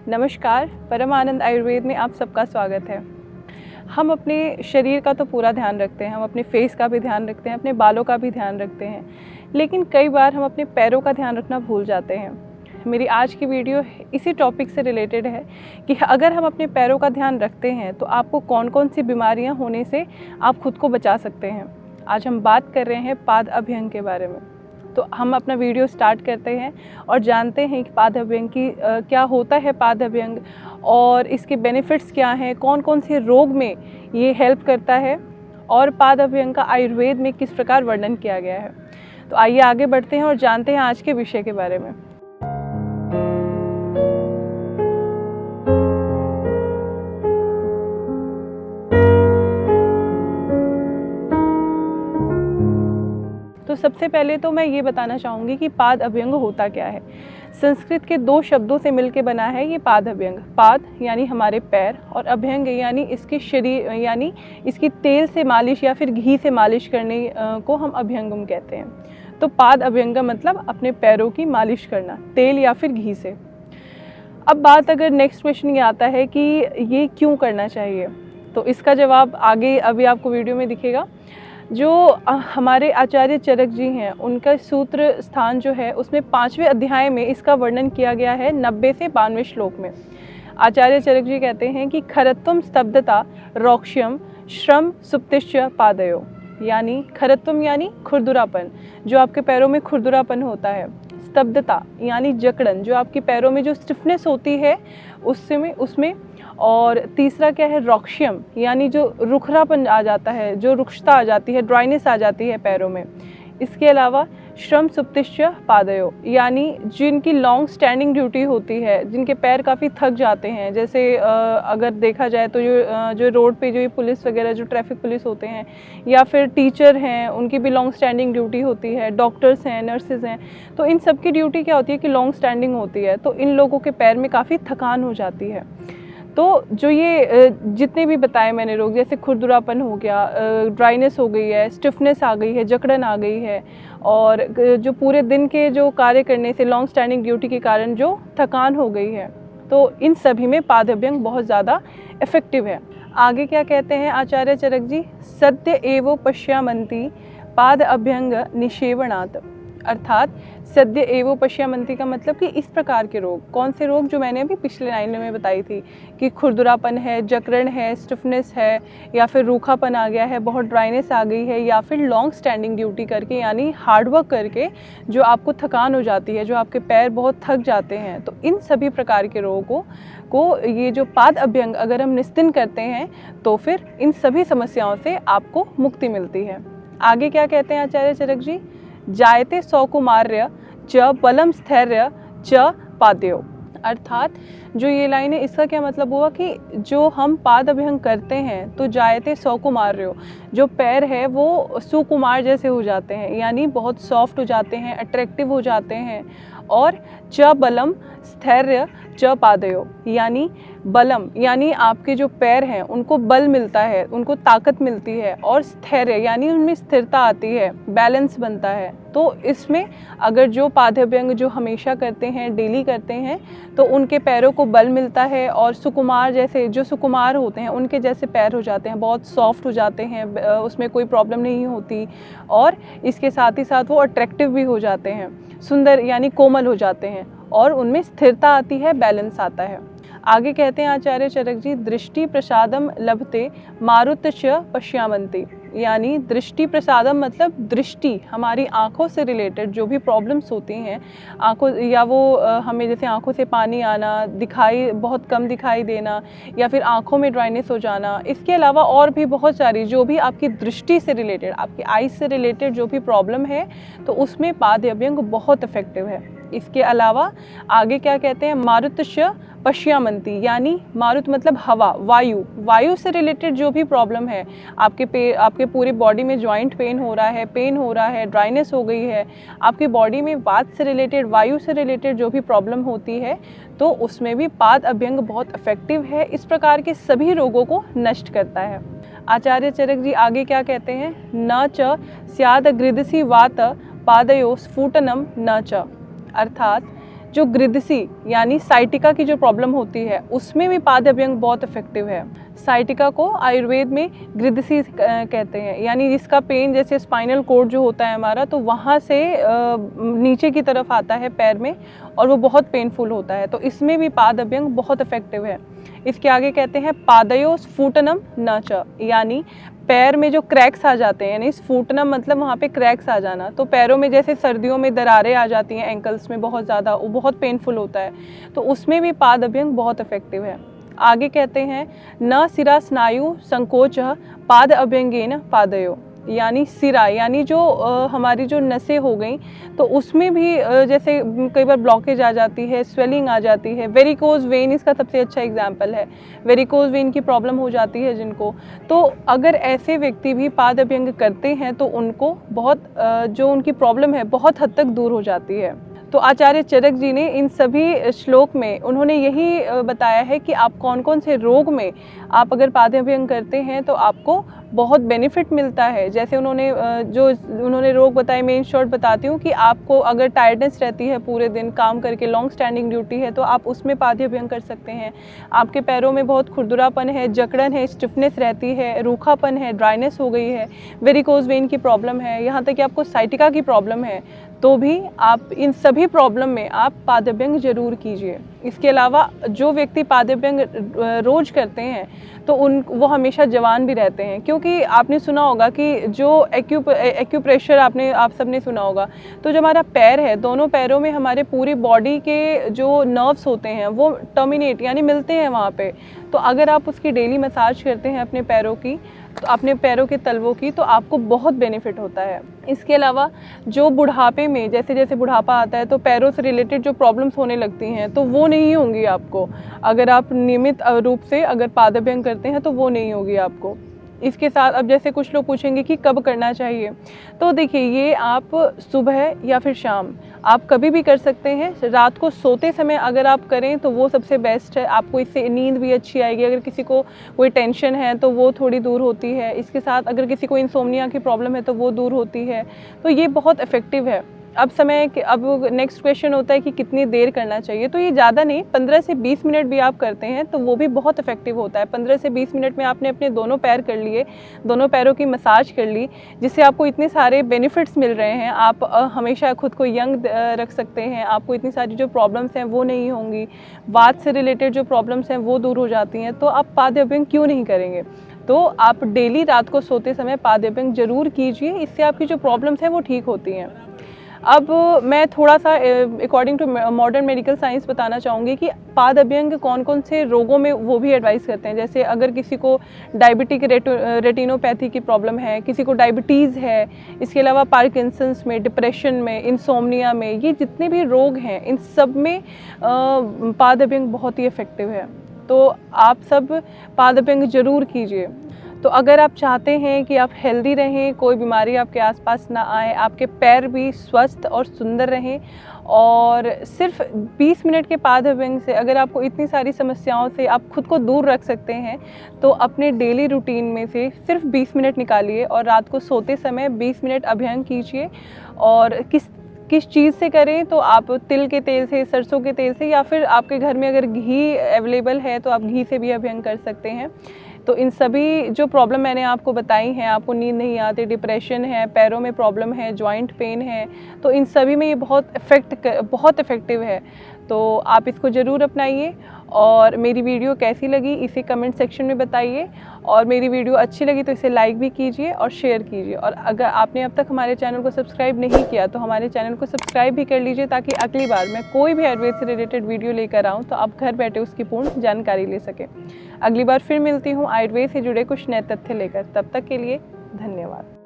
नमस्कार, परमानंद आयुर्वेद में आप सबका स्वागत है। हम अपने शरीर का तो पूरा ध्यान रखते हैं, हम अपने फेस का भी ध्यान रखते हैं, अपने बालों का भी ध्यान रखते हैं, लेकिन कई बार हम अपने पैरों का ध्यान रखना भूल जाते हैं। मेरी आज की वीडियो इसी टॉपिक से रिलेटेड है कि अगर हम अपने पैरों का ध्यान रखते हैं तो आपको कौन कौन सी बीमारियां होने से आप खुद को बचा सकते हैं। आज हम बात कर रहे हैं पाद अभ्यंग के बारे में। तो हम अपना वीडियो स्टार्ट करते हैं और जानते हैं कि पाद अभ्यंग की क्या होता है पाद अभ्यंग और इसके बेनिफिट्स क्या हैं, कौन कौन से रोग में ये हेल्प करता है और पाद अभ्यंग का आयुर्वेद में किस प्रकार वर्णन किया गया है। तो आइए आगे बढ़ते हैं और जानते हैं आज के विषय के बारे में। तो सबसे पहले तो मैं ये बताना चाहूँगी कि पाद अभ्यंग होता क्या है। संस्कृत के दो शब्दों से मिलकर बना है ये पाद अभ्यंग। पाद यानी हमारे पैर और अभ्यंग यानी इसके शरीर यानी इसकी तेल से मालिश या फिर घी से मालिश करने को हम अभ्यंगम कहते हैं। तो पाद अभ्यंग का मतलब अपने पैरों की मालिश करना तेल या फिर घी से। अब बात अगर नेक्स्ट क्वेश्चन ये आता है कि ये क्यों करना चाहिए, तो इसका जवाब आगे अभी आपको वीडियो में दिखेगा। जो हमारे आचार्य चरक जी हैं उनका सूत्र स्थान जो है उसमें 5वें अध्याय में इसका वर्णन किया गया है 90 से 92 श्लोक में। आचार्य चरक जी कहते हैं कि खरत्वम स्तब्धता रौक्ष्यम श्रम सुप्तिश्च पादयो, यानी खरत्वम यानी खुरदुरापन, जो आपके पैरों में खुरदुरापन होता है। स्तब्धता यानी जकड़न, जो आपके पैरों में जो स्टिफनेस होती है उसमें। और तीसरा क्या है, रौक्ष्यम यानी जो रुखरापन आ जाता है, जो रुक्षता आ जाती है, ड्राइनेस आ जाती है पैरों में। इसके अलावा श्रम सुप्तिश्च पादयो, यानी जिनकी लॉन्ग स्टैंडिंग ड्यूटी होती है, जिनके पैर काफ़ी थक जाते हैं। जैसे अगर देखा जाए तो जो रोड पे जो ये पुलिस वगैरह जो ट्रैफिक पुलिस होते हैं या फिर टीचर हैं, उनकी भी लॉन्ग स्टैंडिंग ड्यूटी होती है। डॉक्टर्स हैं, नर्सेज हैं, तो इन सब की ड्यूटी क्या होती है कि लॉन्ग स्टैंडिंग होती है। तो इन लोगों के पैर में काफ़ी थकान हो जाती है। तो जो ये जितने भी बताए मैंने रोग, जैसे खुरदुरापन हो गया, ड्राइनेस हो गई है, स्टिफनेस आ गई है, जकड़न आ गई है, और जो पूरे दिन के जो कार्य करने से लॉन्ग स्टैंडिंग ड्यूटी के कारण जो थकान हो गई है, तो इन सभी में पाद अभ्यंग बहुत ज़्यादा इफ़ेक्टिव है। आगे क्या कहते हैं आचार्य चरक जी, सद्य एवो पश्यामंती पाद अभ्यंग निषेवणात्, अर्थात सद्य एवो पश्यामंती का मतलब कि इस प्रकार के रोग, कौन से रोग जो मैंने अभी पिछले लाइन में बताई थी कि खुरदुरापन है, जकड़न है, स्टिफनेस है, या फिर रूखापन आ गया है, बहुत ड्राइनेस आ गई है, या फिर लॉन्ग स्टैंडिंग ड्यूटी करके यानी हार्डवर्क करके जो आपको थकान हो जाती है, जो आपके पैर बहुत थक जाते हैं। तो इन सभी प्रकार के रोगों को ये जो पाद अभ्यंग अगर हम निस्तिन करते हैं तो फिर इन सभी समस्याओं से आपको मुक्ति मिलती है। आगे क्या कहते हैं आचार्य चरक जी, जायते सौकुमार्य च बलम स्थैर्य च पादयो, अर्थात जो ये लाइन है इसका क्या मतलब हुआ कि जो हम पाद अभ्यंग करते हैं तो जायते सौकुमार्यो, जो पैर है वो सुकुमार जैसे हो जाते हैं, यानी बहुत सॉफ्ट हो जाते हैं, अट्रैक्टिव हो जाते हैं। और च बलम स्थैर्य च पादयो, यानी बलम यानी आपके जो पैर हैं उनको बल मिलता है, उनको ताकत मिलती है, और स्थैर्य यानी उनमें स्थिरता आती है, बैलेंस बनता है। तो इसमें अगर जो पाद अभ्यंग जो हमेशा करते हैं, डेली करते हैं, तो उनके पैरों को बल मिलता है और सुकुमार जैसे, जो सुकुमार होते हैं उनके जैसे पैर हो जाते हैं, बहुत सॉफ्ट हो जाते हैं, उसमें कोई प्रॉब्लम नहीं होती। और इसके साथ ही साथ वो अट्रैक्टिव भी हो जाते हैं, सुंदर यानी कोमल हो जाते हैं, और उनमें स्थिरता आती है, बैलेंस आता है। आगे कहते हैं आचार्य चरक जी, दृष्टि प्रसादम लभते मारुत च पश्यामंती, यानी दृष्टि प्रसादम मतलब दृष्टि, हमारी आँखों से रिलेटेड जो भी प्रॉब्लम्स होती हैं, आँखों या वो हमें जैसे आँखों से पानी आना, दिखाई बहुत कम दिखाई देना, या फिर आँखों में ड्राइनेस हो जाना, इसके अलावा और भी बहुत सारी जो भी आपकी दृष्टि से रिलेटेड, आपकी आइज से रिलेटेड जो भी प्रॉब्लम है, तो उसमें पाद अभ्यंग बहुत इफेक्टिव है। इसके अलावा आगे क्या कहते हैं, मारुतश्च पश्यामंती, यानी मारुत मतलब हवा, वायु से रिलेटेड जो भी प्रॉब्लम है, आपके पूरी बॉडी में जॉइंट पेन हो रहा है, ड्राइनेस हो गई है, आपकी बॉडी में वात से रिलेटेड, वायु से रिलेटेड जो भी प्रॉब्लम होती है, तो उसमें भी पाद अभ्यंग बहुत इफेक्टिव है, इस प्रकार के सभी रोगों को नष्ट करता है। आचार्य चरक जी आगे क्या कहते हैं, न च स्याद गृदसी वात पादयो स्फुटनम न च, अर्थात जो गृद्धि यानी साइटिका की जो प्रॉब्लम होती है उसमें भी पाद अभ्यंग बहुत इफेक्टिव है। साइटिका को आयुर्वेद में गृद्धि कहते हैं, यानी जिसका पेन जैसे स्पाइनल कोड जो होता है हमारा, तो वहाँ से नीचे की तरफ आता है पैर में और वो बहुत पेनफुल होता है, तो इसमें भी पाद अभ्यंग बहुत इफेक्टिव है। इसके आगे कहते हैं पादयो स्फुटनम न च, यानी पैर में जो क्रैक्स आ जाते हैं, यानी स्फुटनम मतलब वहाँ पे क्रैक्स आ जाना, तो पैरों में जैसे सर्दियों में दरारें आ जाती हैं एंकल्स में बहुत ज़्यादा, वो बहुत पेनफुल होता है, तो उसमें भी पाद अभ्यंग बहुत इफेक्टिव है। आगे कहते हैं न सिरा स्नायु संकोच पाद अभ्यंगेन पादयो, यानी सिरा यानी जो हमारी जो नसें हो गई, तो उसमें भी जैसे कई बार ब्लॉकेज आ जाती है, स्वेलिंग आ जाती है। वेरिकोज वेन इसका सबसे अच्छा एग्जांपल है, वेरिकोज वेन की प्रॉब्लम हो जाती है जिनको, तो अगर ऐसे व्यक्ति भी पाद अभ्यंग करते हैं तो उनको बहुत जो उनकी प्रॉब्लम है बहुत हद तक दूर हो जाती है। तो आचार्य चरक जी ने इन सभी श्लोक में उन्होंने यही बताया है कि आप कौन कौन से रोग में आप अगर पाद अभ्यंग करते हैं तो आपको बहुत बेनिफिट मिलता है। जैसे उन्होंने रोग बताए, मैं इन शॉर्ट बताती हूँ कि आपको अगर टायर्डनेस रहती है पूरे दिन काम करके, लॉन्ग स्टैंडिंग ड्यूटी है, तो आप उसमें पाद अभ्यंग कर सकते हैं। आपके पैरों में बहुत खुरदुरापन है, जकड़न है, स्टिफनेस रहती है, रूखापन है, ड्राइनेस हो गई है, वेरिकोज वेन की प्रॉब्लम है, यहाँ तक कि आपको साइटिका की प्रॉब्लम है, तो भी आप इन सभी प्रॉब्लम में आप पाद अभ्यंग जरूर कीजिए। इसके अलावा जो व्यक्ति पाद अभ्यंग रोज करते हैं तो वो हमेशा जवान भी रहते हैं, क्योंकि आपने सुना होगा कि जो एक्यूप्रेशर आप सबने सुना होगा, तो जो हमारा पैर है, दोनों पैरों में हमारे पूरी बॉडी के जो नर्व्स होते हैं वो टर्मिनेट यानी मिलते हैं वहाँ पे, तो अगर आप उसकी डेली मसाज करते हैं अपने पैरों की, तो अपने पैरों के तलवों की, तो आपको बहुत बेनिफिट होता है। इसके अलावा जो बुढ़ापे में जैसे जैसे बुढ़ापा आता है तो पैरों से रिलेटेड जो प्रॉब्लम्स होने लगती हैं तो वो नहीं होंगी आपको, अगर आप नियमित रूप से अगर पाद अभ्यंग करते हैं तो वो नहीं होगी आपको। इसके साथ अब जैसे कुछ लोग पूछेंगे कि कब करना चाहिए, तो देखिए ये आप सुबह या फिर शाम आप कभी भी कर सकते हैं। रात को सोते समय अगर आप करें तो वो सबसे बेस्ट है, आपको इससे नींद भी अच्छी आएगी। अगर किसी को कोई टेंशन है तो वो थोड़ी दूर होती है, इसके साथ अगर किसी को इंसोम्निया की प्रॉब्लम है तो वो दूर होती है, तो ये बहुत इफ़ेक्टिव है। अब नेक्स्ट क्वेश्चन होता है कि कितनी देर करना चाहिए, तो ये ज़्यादा नहीं, 15 से 20 मिनट भी आप करते हैं तो वो भी बहुत इफेक्टिव होता है। 15 से 20 मिनट में आपने अपने दोनों पैर कर लिए, दोनों पैरों की मसाज कर ली, जिससे आपको इतने सारे बेनिफिट्स मिल रहे हैं। आप हमेशा खुद को यंग रख सकते हैं, आपको इतनी सारी जो प्रॉब्लम्स हैं वो नहीं होंगी, वात से रिलेटेड जो प्रॉब्लम्स हैं वो दूर हो जाती हैं, तो आप पाद अभ्यंग क्यों नहीं करेंगे। तो आप डेली रात को सोते समय पाद अभ्यंग जरूर कीजिए, इससे आपकी जो प्रॉब्लम्स हैं वो ठीक होती हैं। अब मैं थोड़ा सा according to modern medical science बताना चाहूँगी कि पाद अभ्यंग कौन कौन से रोगों में वो भी एडवाइस करते हैं। जैसे अगर किसी को डायबिटिक रेटिनोपैथी की प्रॉब्लम है, किसी को डायबिटीज़ है, इसके अलावा पार्किंसंस में, डिप्रेशन में, इंसोम्निया में, ये जितने भी रोग हैं इन सब में पाद अभ्यंग बहुत ही इफ़ेक्टिव है। तो आप सब पाद अभ्यंग जरूर कीजिए। तो अगर आप चाहते हैं कि आप हेल्दी रहें, कोई बीमारी आपके आसपास ना आए, आपके पैर भी स्वस्थ और सुंदर रहें, और सिर्फ 20 मिनट के पाद अभ्यंग से अगर आपको इतनी सारी समस्याओं से आप खुद को दूर रख सकते हैं, तो अपने डेली रूटीन में से सिर्फ 20 मिनट निकालिए और रात को सोते समय 20 मिनट अभ्यंग कीजिए। और किस चीज़ से करें, तो आप तिल के तेल से, सरसों के तेल से, या फिर आपके घर में अगर घी अवेलेबल है तो आप घी से भी अभ्यंग कर सकते हैं। तो इन सभी जो प्रॉब्लम मैंने आपको बताई हैं, आपको नींद नहीं आती, डिप्रेशन है, पैरों में प्रॉब्लम है, जॉइंट पेन है, तो इन सभी में ये बहुत इफ़ेक्टिव है। तो आप इसको ज़रूर अपनाइए। और मेरी वीडियो कैसी लगी इसे कमेंट सेक्शन में बताइए, और मेरी वीडियो अच्छी लगी तो इसे लाइक भी कीजिए और शेयर कीजिए। और अगर आपने अब तक हमारे चैनल को सब्सक्राइब नहीं किया तो हमारे चैनल को सब्सक्राइब भी कर लीजिए, ताकि अगली बार मैं कोई भी आयुर्वेद से रिलेटेड वीडियो लेकर आऊँ तो आप घर बैठे उसकी पूर्ण जानकारी ले सकें। अगली बार फिर मिलती हूँ आयुर्वेद से जुड़े कुछ नए तथ्य लेकर। तब तक के लिए धन्यवाद।